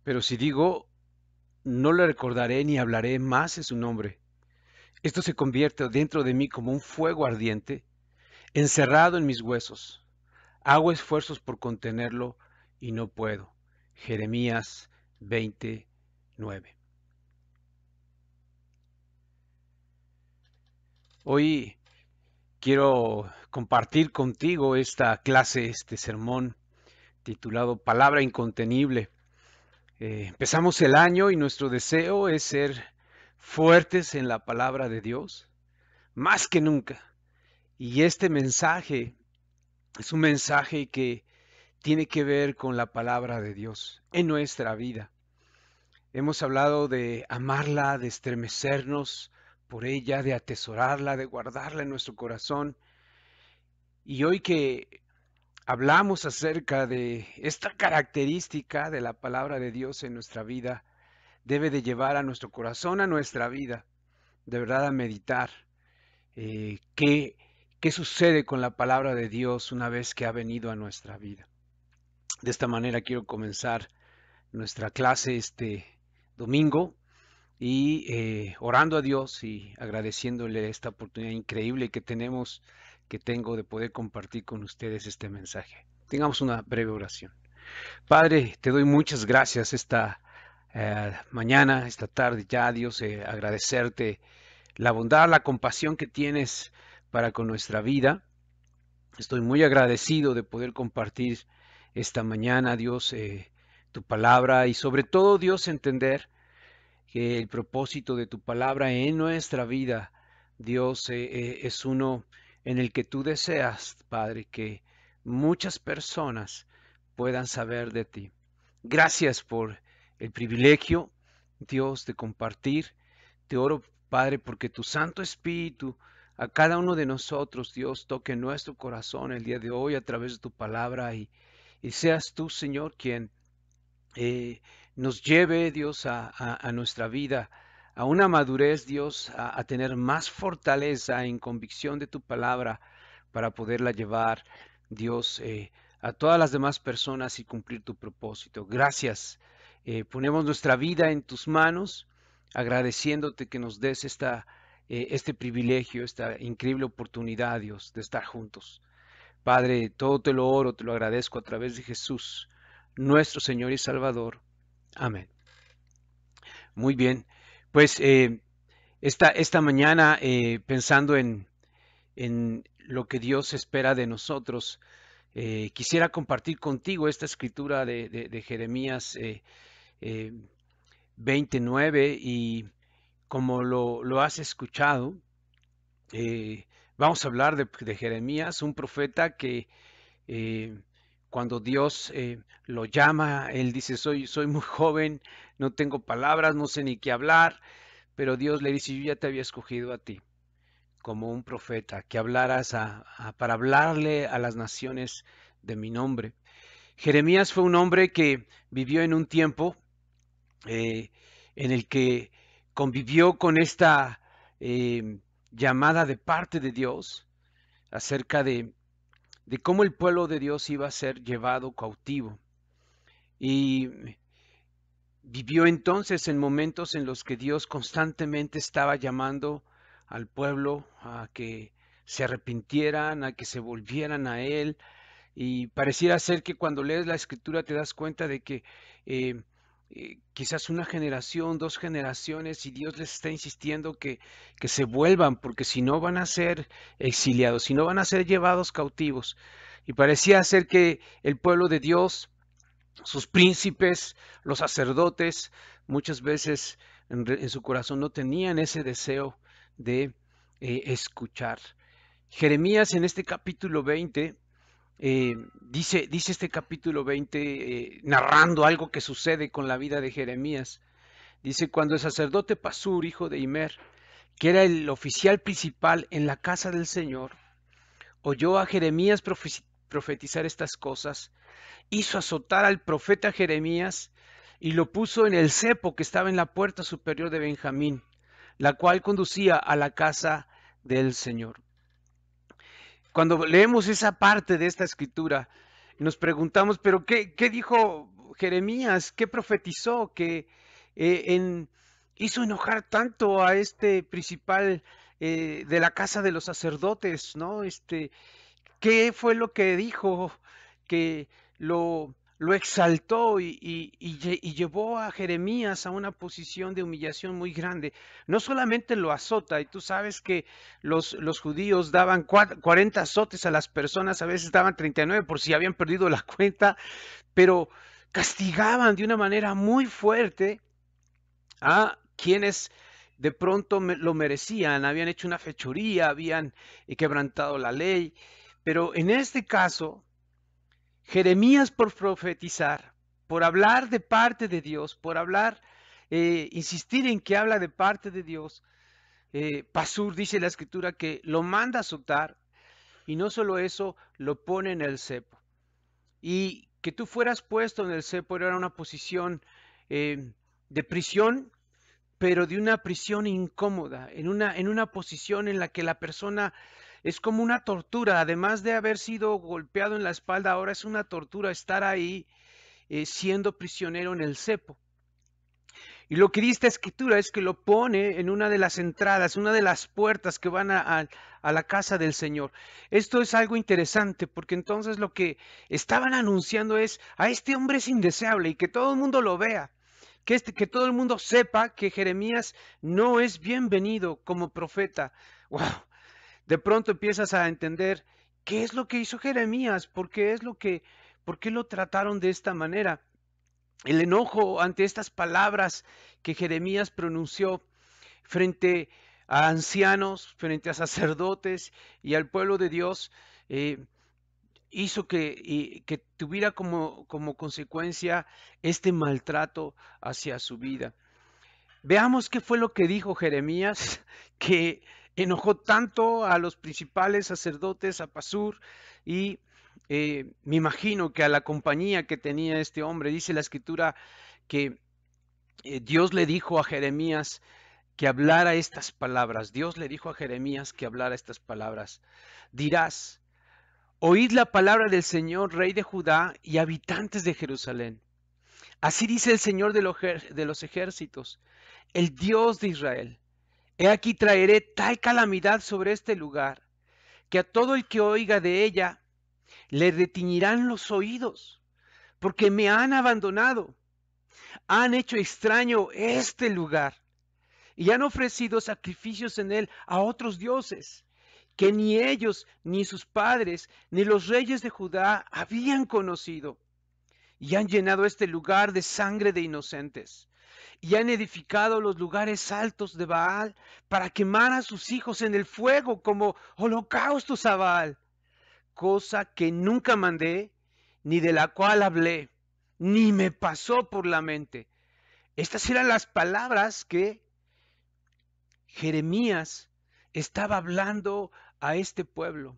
Pero si digo, no le recordaré ni hablaré más en su nombre, esto se convierte dentro de mí como un fuego ardiente, encerrado en mis huesos. Hago esfuerzos por contenerlo y no puedo. Jeremías 29. Hoy quiero compartir contigo esta clase, este sermón titulado Palabra Incontenible. Empezamos el año y nuestro deseo es ser fuertes en la palabra de Dios, más que nunca. Y este mensaje es un mensaje que tiene que ver con la palabra de Dios en nuestra vida. Hemos hablado de amarla, de estremecernos por ella, de atesorarla, de guardarla en nuestro corazón. Y hoy que hablamos acerca de esta característica de la palabra de Dios en nuestra vida, debe de llevar a nuestro corazón, a nuestra vida, de verdad a meditar qué sucede con la palabra de Dios una vez que ha venido a nuestra vida. De esta manera quiero comenzar nuestra clase este domingo y orando a Dios y agradeciéndole esta oportunidad increíble que tengo de poder compartir con ustedes este mensaje. Tengamos una breve oración. Padre, te doy muchas gracias esta mañana, esta tarde ya, Dios, agradecerte la bondad, la compasión que tienes para con nuestra vida. Estoy muy agradecido de poder compartir esta mañana, Dios, tu palabra y sobre todo, Dios, entender que el propósito de tu palabra en nuestra vida, Dios, es uno en el que tú deseas, Padre, que muchas personas puedan saber de ti. Gracias por el privilegio, Dios, de compartir. Te oro, Padre, porque tu Santo Espíritu a cada uno de nosotros, Dios, toque nuestro corazón el día de hoy a través de tu palabra y seas tú, Señor, quien nos lleve, Dios, a nuestra vida, a una madurez, Dios, a tener más fortaleza en convicción de tu palabra para poderla llevar, Dios, a todas las demás personas y cumplir tu propósito. Gracias. Ponemos nuestra vida en tus manos, agradeciéndote que nos des este privilegio, esta increíble oportunidad, Dios, de estar juntos. Padre, todo te lo oro, te lo agradezco a través de Jesús, nuestro Señor y Salvador. Amén. Muy bien. Pues esta mañana, pensando en lo que Dios espera de nosotros, quisiera compartir contigo esta escritura de Jeremías eh, 29 y como lo has escuchado, vamos a hablar de Jeremías, un profeta que eh, cuando Dios lo llama, él dice, soy muy joven, no tengo palabras, no sé ni qué hablar, pero Dios le dice, yo ya te había escogido a ti como un profeta, que hablaras para hablarle a las naciones de mi nombre. Jeremías fue un hombre que vivió en un tiempo eh, en el que convivió con esta llamada de parte de Dios acerca de cómo el pueblo de Dios iba a ser llevado cautivo. Y vivió entonces en momentos en los que Dios constantemente estaba llamando al pueblo a que se arrepintieran, a que se volvieran a Él. Y pareciera ser que cuando lees la escritura te das cuenta de que eh, quizás una generación, dos generaciones, y Dios les está insistiendo que se vuelvan, porque si no van a ser exiliados, si no van a ser llevados cautivos. Y parecía ser que el pueblo de Dios, sus príncipes, los sacerdotes, muchas veces en su corazón no tenían ese deseo de escuchar. Jeremías en este capítulo 20 dice este capítulo 20, narrando algo que sucede con la vida de Jeremías. Dice, cuando el sacerdote Pasur, hijo de Imer, que era el oficial principal en la casa del Señor, oyó a Jeremías profetizar estas cosas, hizo azotar al profeta Jeremías y lo puso en el cepo que estaba en la puerta superior de Benjamín, la cual conducía a la casa del Señor. Cuando leemos esa parte de esta escritura, nos preguntamos, pero ¿qué dijo Jeremías? ¿Qué profetizó? Que hizo enojar tanto a este principal de la casa de los sacerdotes, ¿no? ¿Qué fue lo que dijo que lo exaltó y llevó a Jeremías a una posición de humillación muy grande? No solamente lo azota, y tú sabes que los judíos daban 40 azotes a las personas, a veces daban 39 por si habían perdido la cuenta, pero castigaban de una manera muy fuerte a quienes de pronto lo merecían, habían hecho una fechoría, habían quebrantado la ley. Pero en este caso, Jeremías, por profetizar, por hablar de parte de Dios, por hablar, insistir en que habla de parte de Dios, Pasur dice la escritura que lo manda a azotar, y no solo eso, lo pone en el cepo. Y que tú fueras puesto en el cepo era una posición de prisión, pero de una prisión incómoda, en una posición en la que la persona es como una tortura. Además de haber sido golpeado en la espalda, ahora es una tortura estar ahí siendo prisionero en el cepo. Y lo que dice esta escritura es que lo pone en una de las entradas, una de las puertas que van a la casa del Señor. Esto es algo interesante, porque entonces lo que estaban anunciando es: a este hombre es indeseable, y que todo el mundo lo vea, que todo el mundo sepa que Jeremías no es bienvenido como profeta. Wow. De pronto empiezas a entender qué es lo que hizo Jeremías, por qué lo trataron de esta manera. El enojo ante estas palabras que Jeremías pronunció frente a ancianos, frente a sacerdotes y al pueblo de Dios, eh, hizo que tuviera como consecuencia este maltrato hacia su vida. Veamos qué fue lo que dijo Jeremías, que enojó tanto a los principales sacerdotes, a Pasur, y me imagino que a la compañía que tenía este hombre. Dice la escritura que Dios le dijo a Jeremías que hablara estas palabras. Dios le dijo a Jeremías que hablara estas palabras. Dirás: oíd la palabra del Señor, Rey de Judá y habitantes de Jerusalén. Así dice el Señor de los ejércitos, el Dios de Israel: he aquí traeré tal calamidad sobre este lugar, que a todo el que oiga de ella le retiñirán los oídos, porque me han abandonado, han hecho extraño este lugar, y han ofrecido sacrificios en él a otros dioses, que ni ellos, ni sus padres, ni los reyes de Judá habían conocido, y han llenado este lugar de sangre de inocentes, y han edificado los lugares altos de Baal para quemar a sus hijos en el fuego como holocaustos a Baal, cosa que nunca mandé, ni de la cual hablé, ni me pasó por la mente. Estas eran las palabras que Jeremías estaba hablando a este pueblo.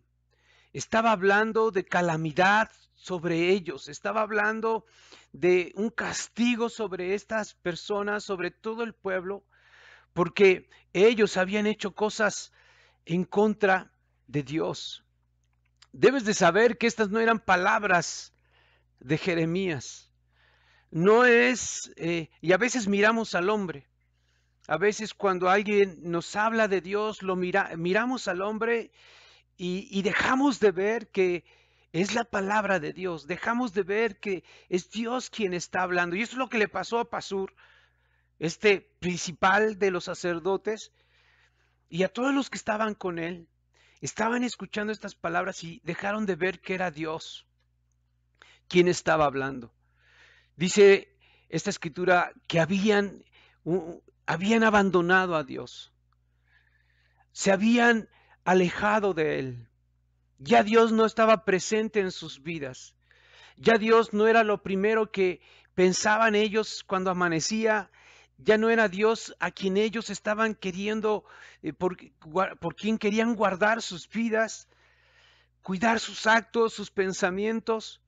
Estaba hablando de calamidad sobre ellos, estaba hablando de un castigo sobre estas personas, sobre todo el pueblo, porque ellos habían hecho cosas en contra de Dios. Debes de saber que estas no eran palabras de Jeremías. No es, y a veces miramos al hombre. A veces cuando alguien nos habla de Dios, miramos al hombre y dejamos de ver que es la palabra de Dios, dejamos de ver que es Dios quien está hablando. Y eso es lo que le pasó a Pasur, este principal de los sacerdotes, y a todos los que estaban con él. Estaban escuchando estas palabras y dejaron de ver que era Dios quien estaba hablando. Dice esta escritura que habían abandonado a Dios, se habían alejado de él. Ya Dios no estaba presente en sus vidas. Ya Dios no era lo primero que pensaban ellos cuando amanecía. Ya no era Dios a quien ellos estaban queriendo, por quien querían guardar sus vidas, cuidar sus actos, sus pensamientos.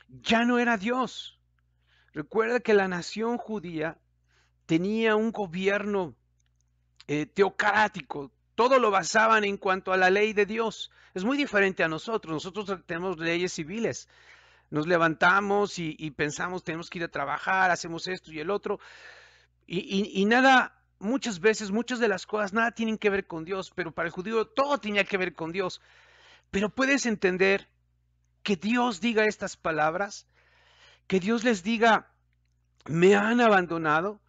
Ya no era Dios. Recuerda que la nación judía tenía un gobierno teocrático. Todo lo basaban en cuanto a la ley de Dios. Es muy diferente a nosotros. Nosotros tenemos leyes civiles. nos levantamos y pensamos, tenemos que ir a trabajar, hacemos esto y el otro, y nada, muchas veces, muchas de las cosas, nada tienen que ver con Dios, pero para el judío todo tenía que ver con Dios. Pero puedes entender que Dios diga estas palabras, que Dios les diga, me han abandonado,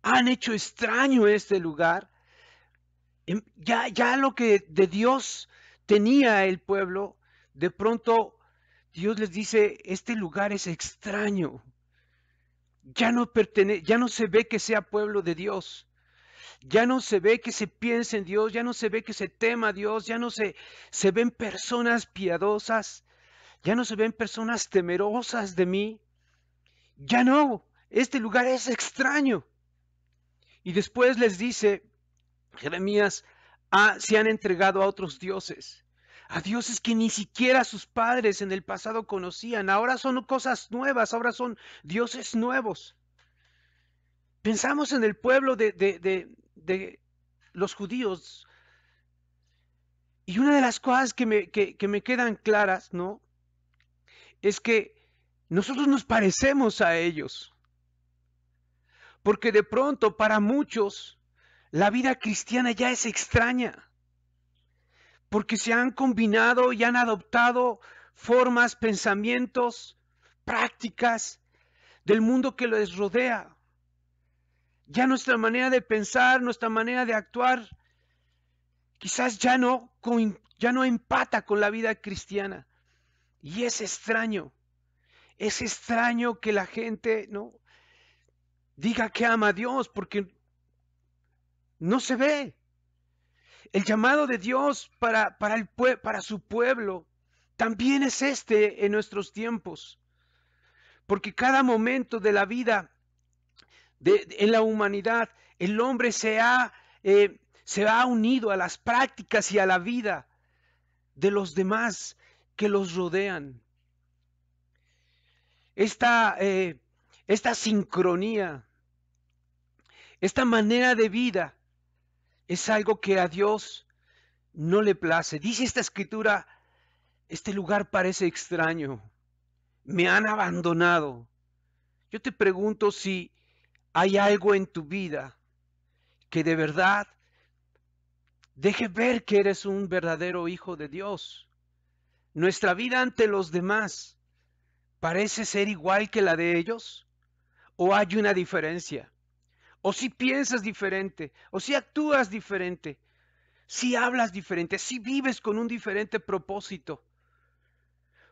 han hecho extraño este lugar. Ya lo que de Dios tenía el pueblo, de pronto Dios les dice, este lugar es extraño. Ya no se ve que sea pueblo de Dios. Ya no se ve que se piense en Dios, ya no se ve que se tema a Dios, se ven personas piadosas, ya no se ven personas temerosas de mí. Ya no, este lugar es extraño. Y después les dice Jeremías, se han entregado a otros dioses, a dioses que ni siquiera sus padres en el pasado conocían. Ahora son cosas nuevas, ahora son dioses nuevos. Pensamos en el pueblo de los judíos y una de las cosas que me quedan claras, ¿no? Es que nosotros nos parecemos a ellos, porque de pronto para muchos la vida cristiana ya es extraña. Porque se han combinado y han adoptado formas, pensamientos, prácticas del mundo que les rodea. Ya nuestra manera de pensar, nuestra manera de actuar, quizás ya no empata con la vida cristiana. Y es extraño que la gente no diga que ama a Dios porque no se ve. El llamado de Dios para su pueblo también es en nuestros tiempos. Porque cada momento de la vida en la humanidad, el hombre se ha unido a las prácticas y a la vida de los demás que los rodean. Esta sincronía, esta manera de vida es algo que a Dios no le place. Dice esta escritura, este lugar parece extraño, me han abandonado. Yo te pregunto si hay algo en tu vida que de verdad deje ver que eres un verdadero hijo de Dios. Nuestra vida ante los demás parece ser igual que la de ellos, o hay una diferencia, o si piensas diferente, o si actúas diferente, si hablas diferente, si vives con un diferente propósito.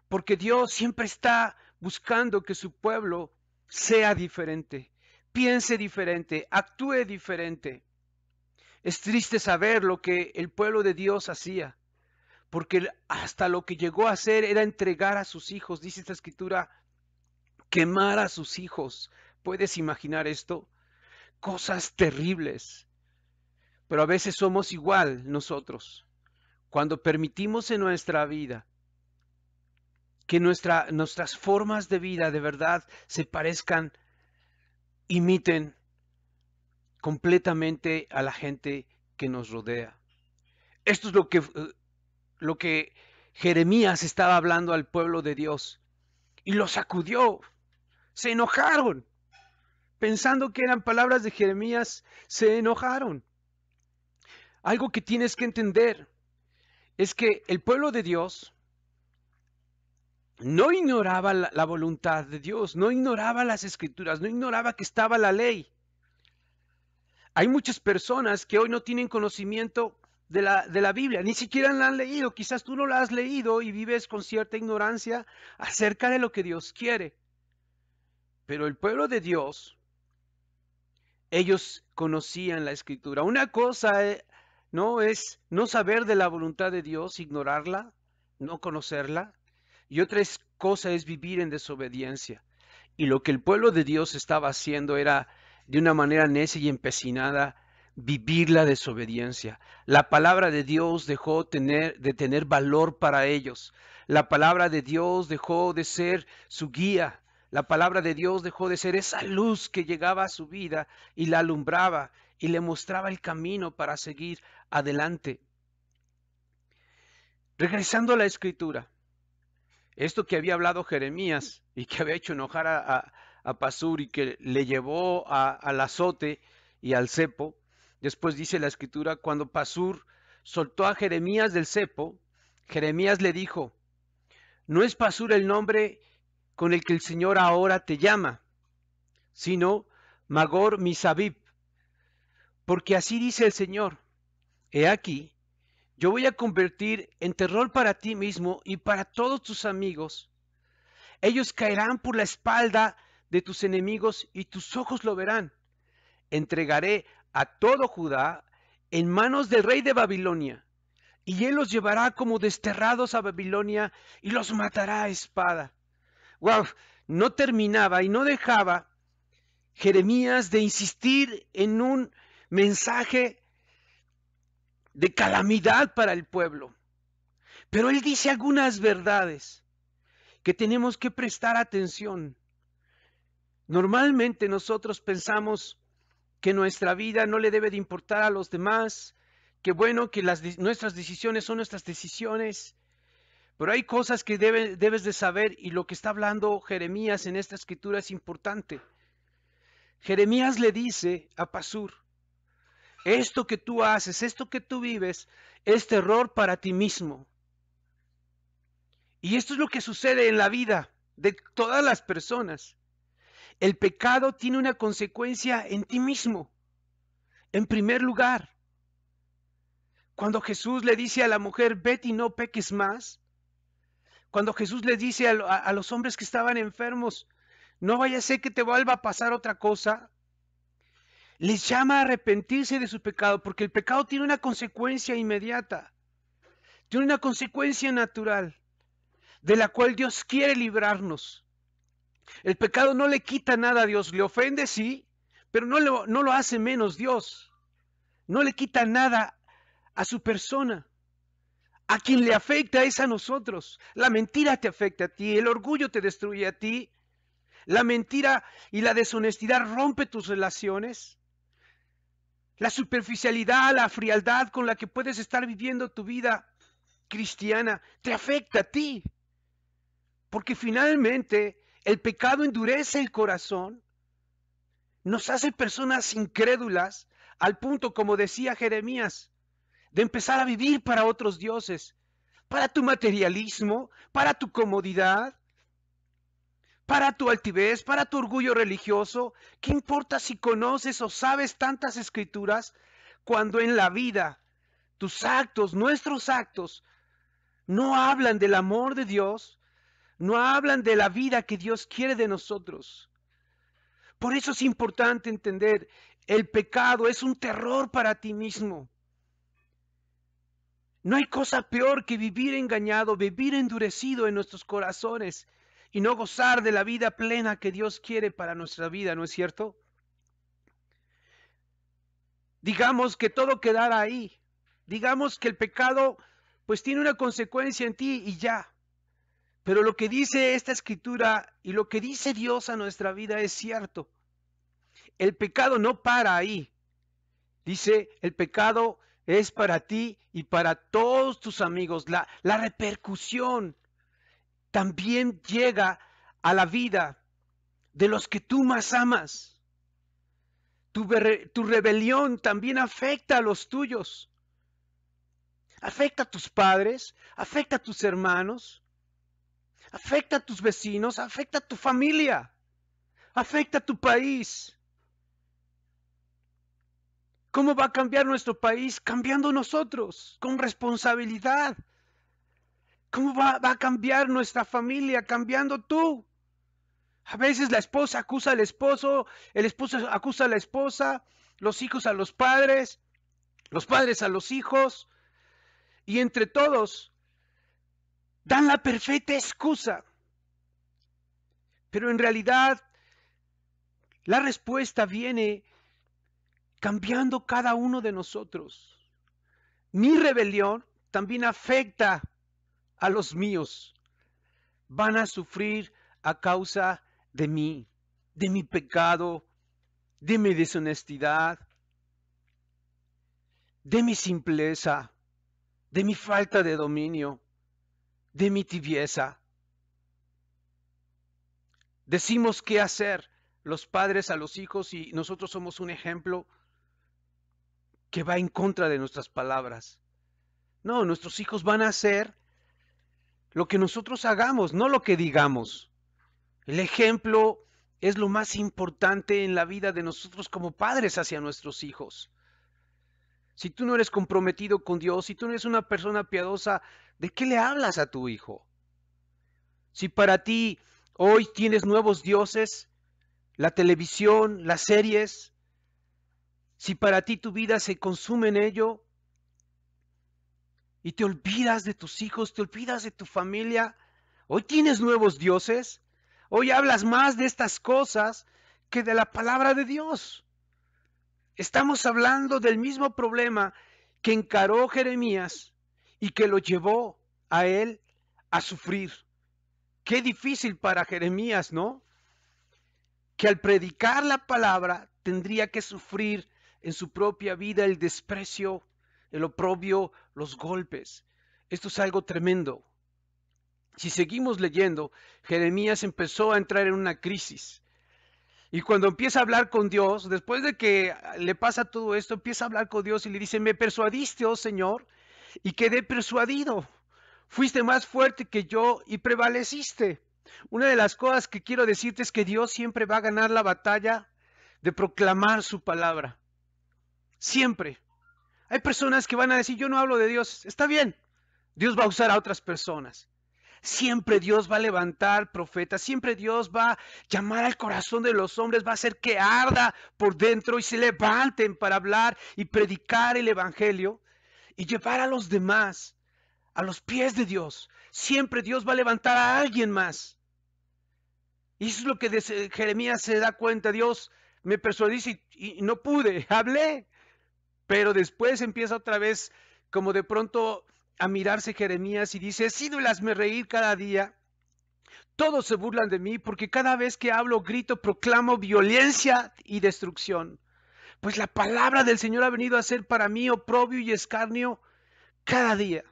Porque Dios siempre está buscando que su pueblo sea diferente, piense diferente, actúe diferente. Es triste saber lo que el pueblo de Dios hacía, porque hasta lo que llegó a hacer era entregar a sus hijos, dice esta escritura, quemar a sus hijos. ¿Puedes imaginar esto? Cosas terribles. Pero a veces somos igual nosotros. Cuando permitimos en nuestra vida que nuestras formas de vida de verdad se parezcan, imiten completamente a la gente que nos rodea. Esto es lo que Jeremías estaba hablando al pueblo de Dios y lo sacudió. Se enojaron. Pensando que eran palabras de Jeremías, se enojaron. Algo que tienes que entender es que el pueblo de Dios no ignoraba la voluntad de Dios, no ignoraba las escrituras, no ignoraba que estaba la ley. Hay muchas personas que hoy no tienen conocimiento de la Biblia, ni siquiera la han leído. Quizás tú no la has leído y vives con cierta ignorancia acerca de lo que Dios quiere. Pero el pueblo de Dios, ellos conocían la escritura. Una cosa no es no saber de la voluntad de Dios, ignorarla, no conocerla. Y otra cosa es vivir en desobediencia. Y lo que el pueblo de Dios estaba haciendo era, de una manera necia y empecinada, vivir la desobediencia. La palabra de Dios dejó de tener valor para ellos. La palabra de Dios dejó de ser su guía. La palabra de Dios dejó de ser esa luz que llegaba a su vida y la alumbraba y le mostraba el camino para seguir adelante. Regresando a la escritura, Esto que había hablado Jeremías y que había hecho enojar a Pasur y que le llevó al azote y al cepo. Después dice la escritura, cuando Pasur soltó a Jeremías del cepo, Jeremías le dijo, no es Pasur el nombre con el que el Señor ahora te llama, sino Magor Misabib, porque así dice el Señor, he aquí, yo voy a convertir en terror para ti mismo y para todos tus amigos. Ellos caerán por la espalda de tus enemigos y tus ojos lo verán. Entregaré a todo Judá en manos del rey de Babilonia, y él los llevará como desterrados a Babilonia y los matará a espada. ¡Wow! No terminaba y no dejaba Jeremías de insistir en un mensaje de calamidad para el pueblo. Pero él dice algunas verdades que tenemos que prestar atención. Normalmente nosotros pensamos que nuestra vida no le debe de importar a los demás, que bueno, que nuestras decisiones son nuestras decisiones, pero hay cosas que debes de saber y lo que está hablando Jeremías en esta escritura es importante. Jeremías le dice a Pasur, esto que tú haces, esto que tú vives, es terror para ti mismo. Y esto es lo que sucede en la vida de todas las personas. El pecado tiene una consecuencia en ti mismo. En primer lugar, cuando Jesús le dice a la mujer, vete y no peques más, cuando Jesús le dice a los hombres que estaban enfermos, no vaya a ser que te vuelva a pasar otra cosa, les llama a arrepentirse de su pecado, porque el pecado tiene una consecuencia inmediata, tiene una consecuencia natural, de la cual Dios quiere librarnos. El pecado no le quita nada a Dios, le ofende sí, pero no lo hace menos Dios, no le quita nada a su persona. A quien le afecta es a nosotros. La mentira te afecta a ti, el orgullo te destruye a ti, la mentira y la deshonestidad rompe tus relaciones. La superficialidad, la frialdad con la que puedes estar viviendo tu vida cristiana te afecta a ti. Porque finalmente el pecado endurece el corazón, nos hace personas incrédulas al punto, como decía Jeremías, de empezar a vivir para otros dioses, para tu materialismo, para tu comodidad, para tu altivez, para tu orgullo religioso. ¿Qué importa si conoces o sabes tantas escrituras cuando en la vida tus actos, nuestros actos, no hablan del amor de Dios, no hablan de la vida que Dios quiere de nosotros? Por eso es importante entender, el pecado es un terror para ti mismo. No hay cosa peor que vivir engañado, vivir endurecido en nuestros corazones y no gozar de la vida plena que Dios quiere para nuestra vida, ¿no es cierto? Digamos que todo quedara ahí. Digamos que el pecado pues tiene una consecuencia en ti y ya. Pero lo que dice esta escritura y lo que dice Dios a nuestra vida es cierto. El pecado no para ahí. Dice, el pecado es para ti y para todos tus amigos. La repercusión también llega a la vida de los que tú más amas. Tu rebelión también afecta a los tuyos. Afecta a tus padres, afecta a tus hermanos, afecta a tus vecinos, afecta a tu familia, afecta a tu país. ¿Cómo va a cambiar nuestro país? Cambiando nosotros, con responsabilidad. ¿Cómo va a cambiar nuestra familia? Cambiando tú. A veces la esposa acusa al esposo, el esposo acusa a la esposa, los hijos a los padres a los hijos, y entre todos dan la perfecta excusa. Pero en realidad la respuesta viene cambiando cada uno de nosotros. Mi rebelión también afecta a los míos. Van a sufrir a causa de mí, de mi pecado, de mi deshonestidad, de mi simpleza, de mi falta de dominio, de mi tibieza. Decimos qué hacer los padres a los hijos y nosotros somos un ejemplo que va en contra de nuestras palabras. No, nuestros hijos van a hacer lo que nosotros hagamos, no lo que digamos. El ejemplo es lo más importante en la vida de nosotros como padres hacia nuestros hijos. Si tú no eres comprometido con Dios, si tú no eres una persona piadosa, ¿de qué le hablas a tu hijo? Si para ti hoy tienes nuevos dioses, la televisión, las series, si para ti tu vida se consume en ello y te olvidas de tus hijos, te olvidas de tu familia, hoy tienes nuevos dioses, hoy hablas más de estas cosas que de la palabra de Dios. Estamos hablando del mismo problema que encaró Jeremías y que lo llevó a él a sufrir. Qué difícil para Jeremías, ¿no? Que al predicar la palabra tendría que sufrir en su propia vida el desprecio, el oprobio, los golpes. Esto es algo tremendo. Si seguimos leyendo, Jeremías empezó a entrar en una crisis. Y cuando empieza a hablar con Dios, después de que le pasa todo esto, empieza a hablar con Dios y le dice, me persuadiste, oh Señor, y quedé persuadido. Fuiste más fuerte que yo y prevaleciste. Una de las cosas que quiero decirte es que Dios siempre va a ganar la batalla de proclamar su palabra. Siempre. Hay personas que van a decir, yo no hablo de Dios. Está bien. Dios va a usar a otras personas. Siempre Dios va a levantar profetas, siempre Dios va a llamar al corazón de los hombres, va a hacer que arda por dentro y se levanten para hablar y predicar el evangelio y llevar a los demás a los pies de Dios. Siempre Dios va a levantar a alguien más. Y eso es lo que Jeremías se da cuenta. Dios me persuadió y no pude, hablé. Pero después empieza otra vez como de pronto a mirarse Jeremías y dice, he sido el hazme reír cada día. Todos se burlan de mí porque cada vez que hablo, grito, proclamo violencia y destrucción. Pues la palabra del Señor ha venido a ser para mí oprobio y escarnio cada día.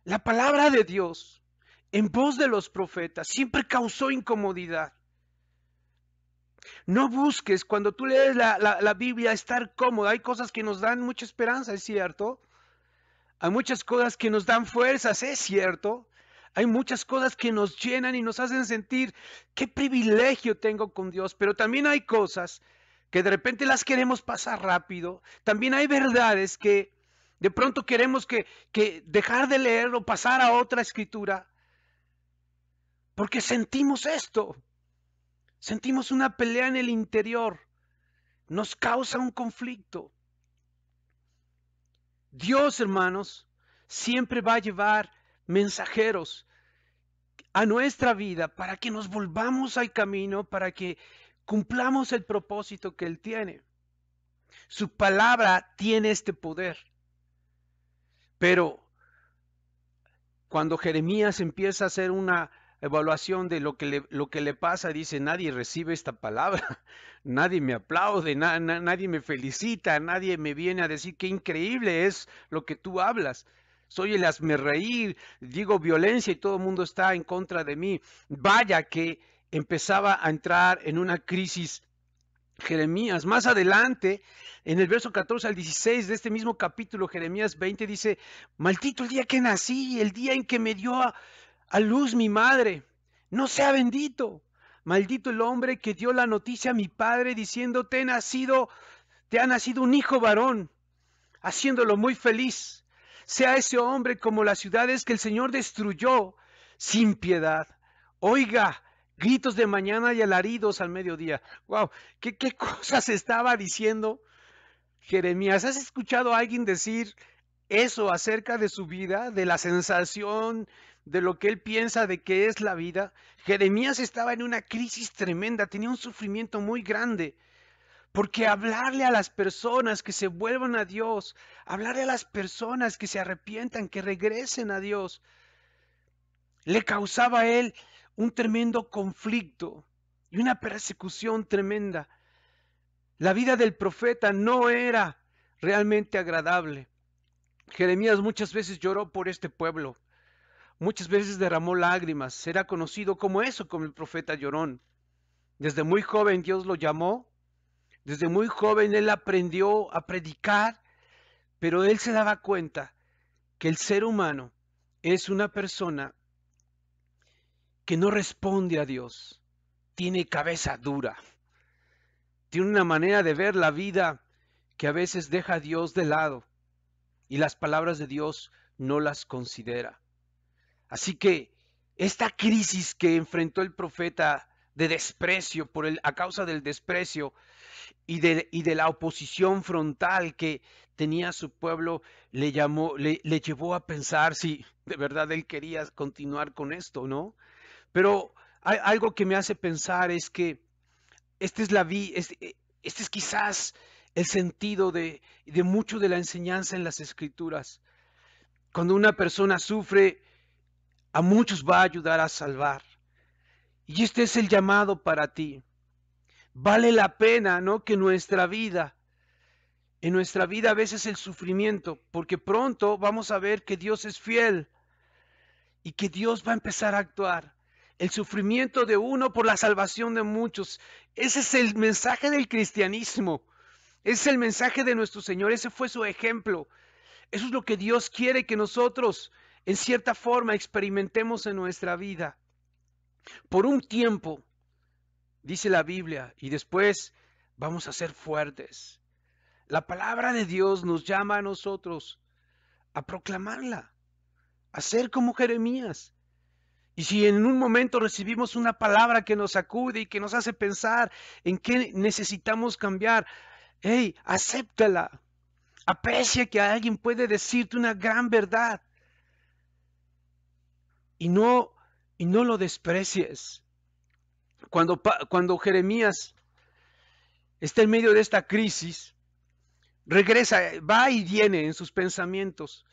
La palabra de Dios, en voz de los profetas, siempre causó incomodidad. No busques, cuando tú lees la Biblia, estar cómodo. Hay cosas que nos dan mucha esperanza, es cierto. Hay muchas cosas que nos dan fuerzas, es cierto. Hay muchas cosas que nos llenan y nos hacen sentir qué privilegio tengo con Dios. Pero también hay cosas que de repente las queremos pasar rápido. También hay verdades que de pronto queremos que dejar de leer o pasar a otra escritura. Porque sentimos esto. Sentimos una pelea en el interior. Nos causa un conflicto. Dios, hermanos, siempre va a llevar mensajeros a nuestra vida para que nos volvamos al camino, para que cumplamos el propósito que Él tiene. Su palabra tiene este poder. Pero cuando Jeremías empieza a hacer una evaluación de lo que le pasa, dice, nadie recibe esta palabra, nadie me aplaude, nadie me felicita, nadie me viene a decir qué increíble es lo que tú hablas. Soy el hazme reír, digo violencia y todo el mundo está en contra de mí. Vaya que empezaba a entrar en una crisis Jeremías. Más adelante, en el verso 14 al 16 de este mismo capítulo, Jeremías 20 dice, maldito el día que nací, el día en que me dio a luz mi madre, no sea bendito. Maldito el hombre que dio la noticia a mi padre diciendo, te ha nacido un hijo varón, haciéndolo muy feliz. Sea ese hombre como las ciudades que el Señor destruyó sin piedad. Oiga, gritos de mañana y alaridos al mediodía. Wow, ¿qué cosas estaba diciendo Jeremías? ¿Has escuchado a alguien decir eso acerca de su vida, de la sensación, de lo que él piensa de qué es la vida? Jeremías estaba en una crisis tremenda, tenía un sufrimiento muy grande. Porque hablarle a las personas que se vuelvan a Dios, hablarle a las personas que se arrepientan, que regresen a Dios, le causaba a él un tremendo conflicto y una persecución tremenda. La vida del profeta no era realmente agradable. Jeremías muchas veces lloró por este pueblo. muchas veces derramó lágrimas, será conocido como eso, como el profeta llorón. Desde muy joven Dios lo llamó, desde muy joven él aprendió a predicar, pero él se daba cuenta que el ser humano es una persona que no responde a Dios, tiene cabeza dura, tiene una manera de ver la vida que a veces deja a Dios de lado y las palabras de Dios no las considera. Así que esta crisis que enfrentó el profeta de desprecio a causa del desprecio y de la oposición frontal que tenía su pueblo, le llevó a pensar si de verdad él quería continuar con esto, ¿no? Pero hay algo que me hace pensar es que este es este es quizás el sentido de mucho de la enseñanza en las escrituras. Cuando una persona sufre, a muchos va a ayudar a salvar. Y este es el llamado para ti. Vale la pena, ¿no? Que en nuestra vida a veces el sufrimiento, porque pronto vamos a ver que Dios es fiel y que Dios va a empezar a actuar. El sufrimiento de uno por la salvación de muchos. Ese es el mensaje del cristianismo. Ese es el mensaje de nuestro Señor. Ese fue su ejemplo. Eso es lo que Dios quiere que nosotros, en cierta forma, experimentemos en nuestra vida. Por un tiempo, dice la Biblia, y después vamos a ser fuertes. La palabra de Dios nos llama a nosotros a proclamarla, a ser como Jeremías. Y si en un momento recibimos una palabra que nos sacude y que nos hace pensar en qué necesitamos cambiar, hey, acéptala. Aprecia que alguien puede decirte una gran verdad y no lo desprecies. Cuando Jeremías está en medio de esta crisis, regresa, va y viene en sus pensamientos.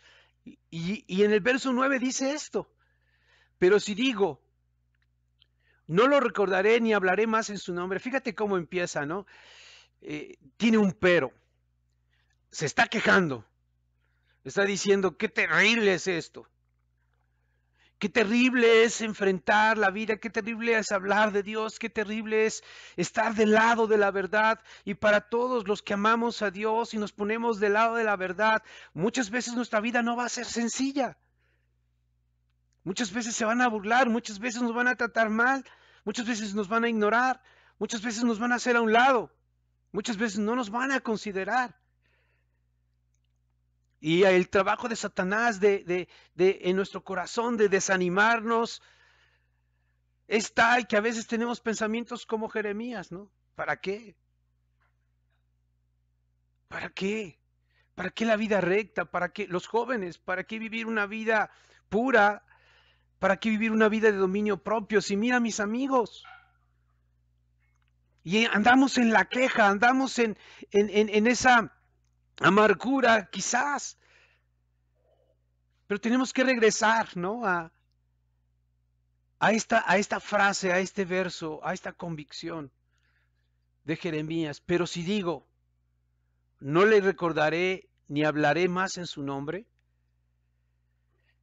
Y en el verso 9 dice esto: pero si digo, no lo recordaré ni hablaré más en su nombre. Fíjate cómo empieza, ¿no? Tiene un pero. Se está quejando. Está diciendo, qué terrible es esto. Qué terrible es enfrentar la vida, qué terrible es hablar de Dios, qué terrible es estar del lado de la verdad. Y para todos los que amamos a Dios y nos ponemos del lado de la verdad, muchas veces nuestra vida no va a ser sencilla. Muchas veces se van a burlar, muchas veces nos van a tratar mal, muchas veces nos van a ignorar, muchas veces nos van a hacer a un lado, muchas veces no nos van a considerar. Y el trabajo de Satanás en nuestro corazón de desanimarnos es tal que a veces tenemos pensamientos como Jeremías, ¿no? ¿Para qué? ¿Para qué? ¿Para qué la vida recta? ¿Para qué los jóvenes? ¿Para qué vivir una vida pura? ¿Para qué vivir una vida de dominio propio? Si mira, mis amigos, y andamos en la queja, andamos en esa amargura, quizás, pero tenemos que regresar, ¿no? A esta frase, a este verso, a esta convicción de Jeremías. Pero si digo, no le recordaré ni hablaré más en su nombre,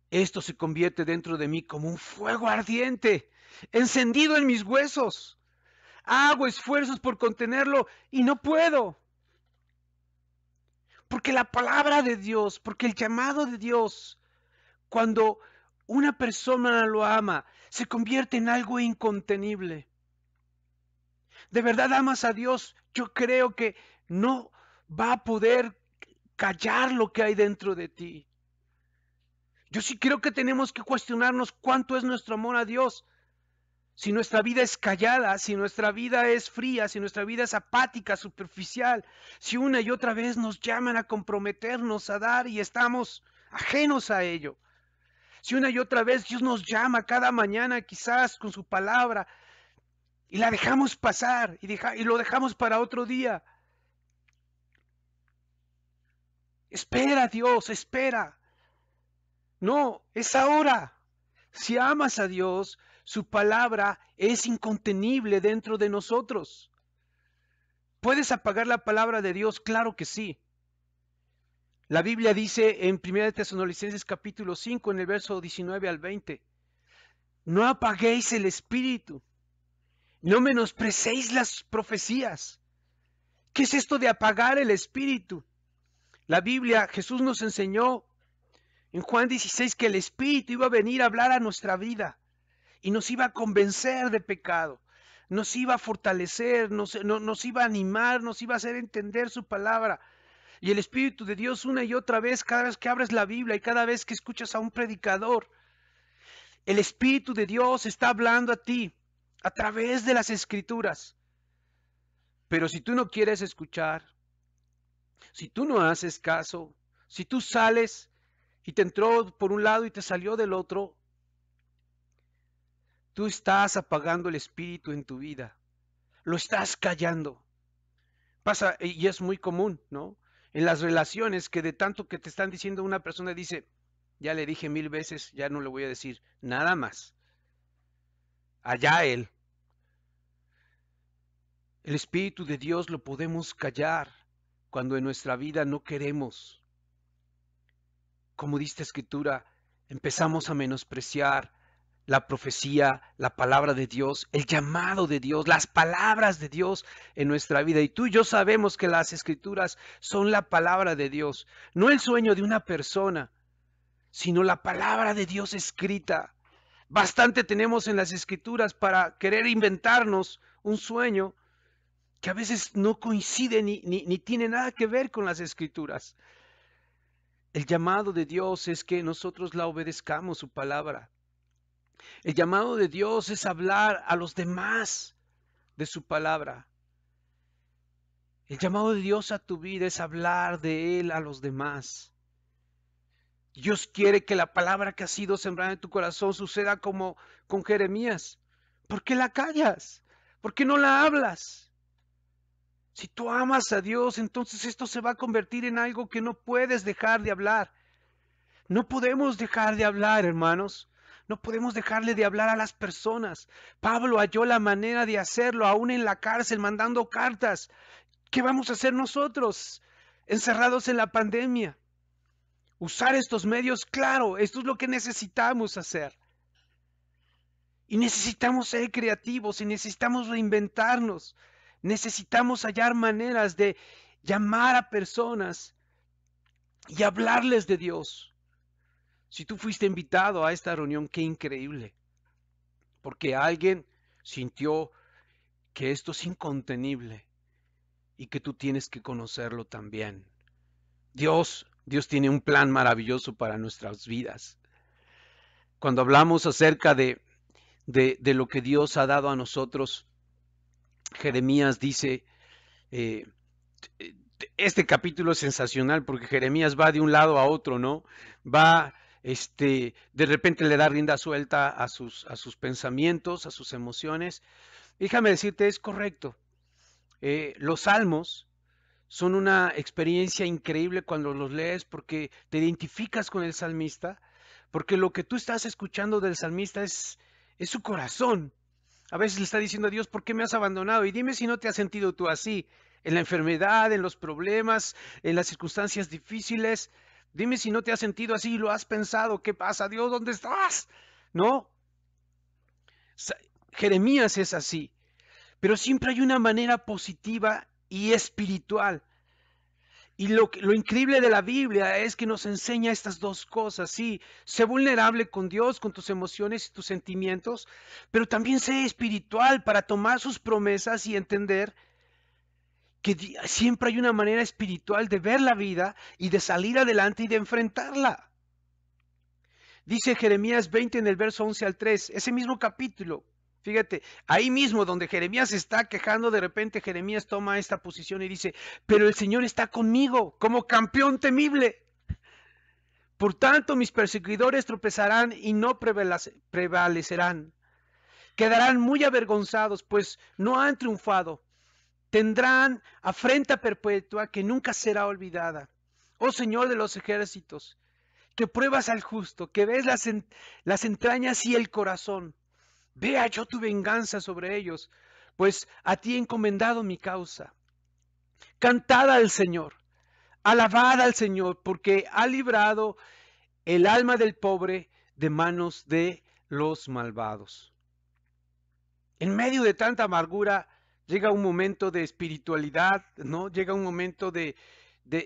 esto se convierte dentro de mí como un fuego ardiente, encendido en mis huesos. Hago esfuerzos por contenerlo y no puedo. Porque la palabra de Dios, porque el llamado de Dios, cuando una persona lo ama, se convierte en algo incontenible. ¿De verdad amas a Dios? Yo creo que no va a poder callar lo que hay dentro de ti. Yo sí creo que tenemos que cuestionarnos cuánto es nuestro amor a Dios. Si nuestra vida es callada, si nuestra vida es fría, si nuestra vida es apática, superficial, si una y otra vez nos llaman a comprometernos a dar y estamos ajenos a ello. Si una y otra vez Dios nos llama cada mañana quizás con su palabra y la dejamos pasar y lo dejamos para otro día. Espera, Dios, espera. No, es ahora. Si amas a Dios, su palabra es incontenible dentro de nosotros. ¿Puedes apagar la palabra de Dios? Claro que sí. La Biblia dice en 1 Tesalonicenses capítulo 5, en el verso 19 al 20, no apaguéis el espíritu, no menosprecéis las profecías. ¿Qué es esto de apagar el espíritu? La Biblia, Jesús nos enseñó en Juan 16 que el espíritu iba a venir a hablar a nuestra vida y nos iba a convencer de pecado, nos iba a fortalecer, nos iba a animar, nos iba a hacer entender su palabra. Y el Espíritu de Dios una y otra vez, cada vez que abres la Biblia y cada vez que escuchas a un predicador, el Espíritu de Dios está hablando a ti a través de las Escrituras. Pero si tú no quieres escuchar, si tú no haces caso, si tú sales y te entró por un lado y te salió del otro, tú estás apagando el Espíritu en tu vida. Lo estás callando. Pasa, y es muy común, ¿no? En las relaciones que de tanto que te están diciendo una persona dice, ya le dije 1000 veces, ya no le voy a decir nada más. Allá él. El Espíritu de Dios lo podemos callar cuando en nuestra vida no queremos. Como dice la Escritura, empezamos a menospreciar la profecía, la palabra de Dios, el llamado de Dios, las palabras de Dios en nuestra vida. Y tú y yo sabemos que las Escrituras son la palabra de Dios, no el sueño de una persona, sino la palabra de Dios escrita. Bastante tenemos en las Escrituras para querer inventarnos un sueño que a veces no coincide ni tiene nada que ver con las Escrituras. El llamado de Dios es que nosotros la obedezcamos su palabra. El llamado de Dios es hablar a los demás de su palabra. El llamado de Dios a tu vida es hablar de Él a los demás. Dios quiere que la palabra que ha sido sembrada en tu corazón suceda como con Jeremías. ¿Por qué la callas? ¿Por qué no la hablas? Si tú amas a Dios, entonces esto se va a convertir en algo que no puedes dejar de hablar. No podemos dejar de hablar, hermanos. No podemos dejarle de hablar a las personas. Pablo halló la manera de hacerlo, aún en la cárcel, mandando cartas. ¿Qué vamos a hacer nosotros, encerrados en la pandemia? Usar estos medios, claro, esto es lo que necesitamos hacer. Y necesitamos ser creativos y necesitamos reinventarnos. Necesitamos hallar maneras de llamar a personas y hablarles de Dios. Si tú fuiste invitado a esta reunión, qué increíble. Porque alguien sintió que esto es incontenible y que tú tienes que conocerlo también. Dios tiene un plan maravilloso para nuestras vidas. Cuando hablamos acerca de lo que Dios ha dado a nosotros, Jeremías dice, eh, este capítulo es sensacional porque Jeremías va de un lado a otro, ¿no? Va, de repente le da rienda suelta a sus pensamientos, a sus emociones. Déjame decirte, es correcto. Los salmos son una experiencia increíble cuando los lees porque te identificas con el salmista, porque lo que tú estás escuchando del salmista es su corazón. A veces le está diciendo a Dios, ¿por qué me has abandonado? Y dime si no te has sentido tú así, en la enfermedad, en los problemas, en las circunstancias difíciles. Dime si no te has sentido así y lo has pensado. ¿Qué pasa, Dios? ¿Dónde estás? ¿No? Jeremías es así, pero siempre hay una manera positiva y espiritual. Y lo increíble de la Biblia es que nos enseña estas dos cosas, sí, sé vulnerable con Dios, con tus emociones y tus sentimientos, pero también sé espiritual para tomar sus promesas y entender que siempre hay una manera espiritual de ver la vida y de salir adelante y de enfrentarla. Dice Jeremías 20 en el verso 11 al 3, ese mismo capítulo. Fíjate, ahí mismo donde Jeremías está quejando, de repente Jeremías toma esta posición y dice, pero el Señor está conmigo como campeón temible. Por tanto, mis perseguidores tropezarán y no prevalecerán. Quedarán muy avergonzados, pues no han triunfado. Tendrán afrenta perpetua que nunca será olvidada. Oh Señor de los ejércitos, que pruebas al justo, que ves las entrañas y el corazón. Vea yo tu venganza sobre ellos, pues a ti he encomendado mi causa. Cantad al Señor, Alabad al Señor, porque ha librado el alma del pobre de manos de los malvados. En medio de tanta amargura llega un momento de espiritualidad, ¿no? Llega un momento de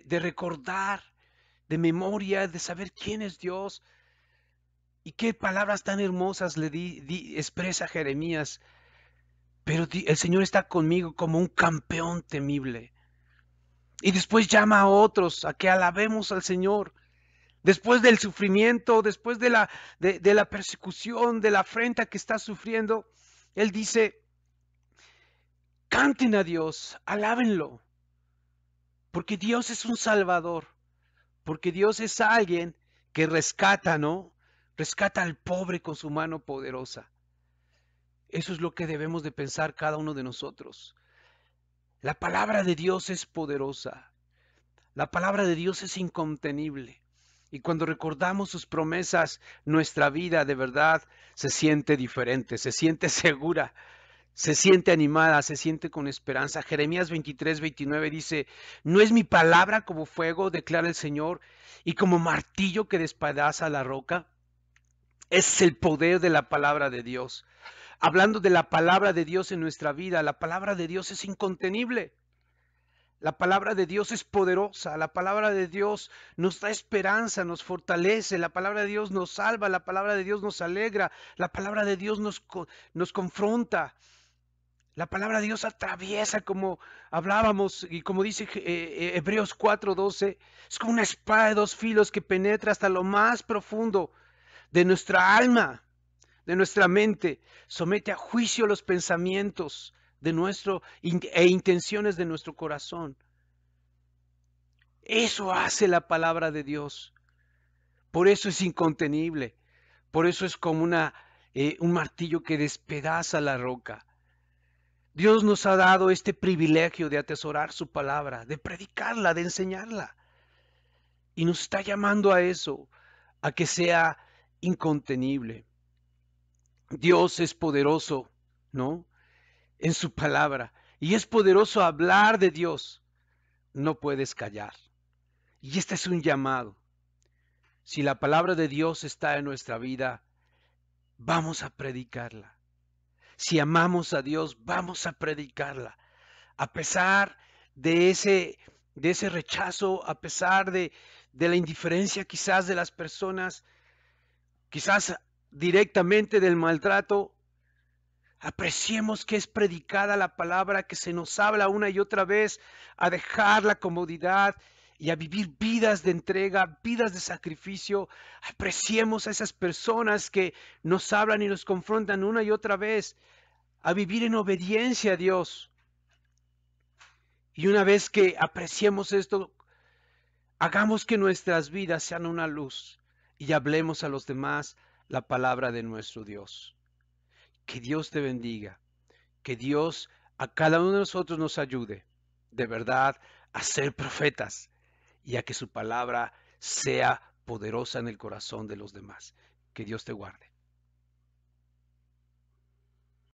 recordar, de memoria, de saber quién es Dios y qué palabras tan hermosas expresa Jeremías. Pero el Señor está conmigo como un campeón temible. Y después llama a otros a que alabemos al Señor. Después del sufrimiento, después de la persecución, de la afrenta que está sufriendo, Él dice, canten a Dios, alábenlo, porque Dios es un salvador, porque Dios es alguien que rescata, ¿no? Rescata al pobre con su mano poderosa. Eso es lo que debemos de pensar cada uno de nosotros. La palabra de Dios es poderosa. La palabra de Dios es incontenible. Y cuando recordamos sus promesas, nuestra vida de verdad se siente diferente, se siente segura, se siente animada, se siente con esperanza. Jeremías 23:29 dice, no es mi palabra como fuego, declara el Señor, y como martillo que despedaza la roca. Es el poder de la palabra de Dios. Hablando de la palabra de Dios en nuestra vida, la palabra de Dios es incontenible. La palabra de Dios es poderosa, la palabra de Dios nos da esperanza, nos fortalece, la palabra de Dios nos salva, la palabra de Dios nos alegra, la palabra de Dios nos confronta, la palabra de Dios atraviesa, como hablábamos y como dice Hebreos 4:12, es como una espada de dos filos que penetra hasta lo más profundo de nuestra alma, de nuestra mente, somete a juicio los pensamientos de e intenciones de nuestro corazón. Eso hace la palabra de Dios. Por eso es incontenible. Por eso es como un martillo que despedaza la roca. Dios nos ha dado este privilegio de atesorar su palabra, de predicarla, de enseñarla. Y nos está llamando a eso, a que sea incontenible. Dios es poderoso, ¿no? En su palabra. Y es poderoso hablar de Dios. No puedes callar. Y este es un llamado. Si la palabra de Dios está en nuestra vida, vamos a predicarla. Si amamos a Dios, vamos a predicarla. A pesar de ese rechazo, a pesar de la indiferencia quizás de las personas, quizás directamente del maltrato, apreciemos que es predicada la palabra, que se nos habla una y otra vez a dejar la comodidad y a vivir vidas de entrega, vidas de sacrificio. Apreciemos a esas personas que nos hablan y nos confrontan una y otra vez a vivir en obediencia a Dios. Y una vez que apreciemos esto, hagamos que nuestras vidas sean una luz y hablemos a los demás la palabra de nuestro Dios. Que Dios te bendiga. Que Dios a cada uno de nosotros nos ayude, de verdad, a ser profetas y a que su palabra sea poderosa en el corazón de los demás. Que Dios te guarde.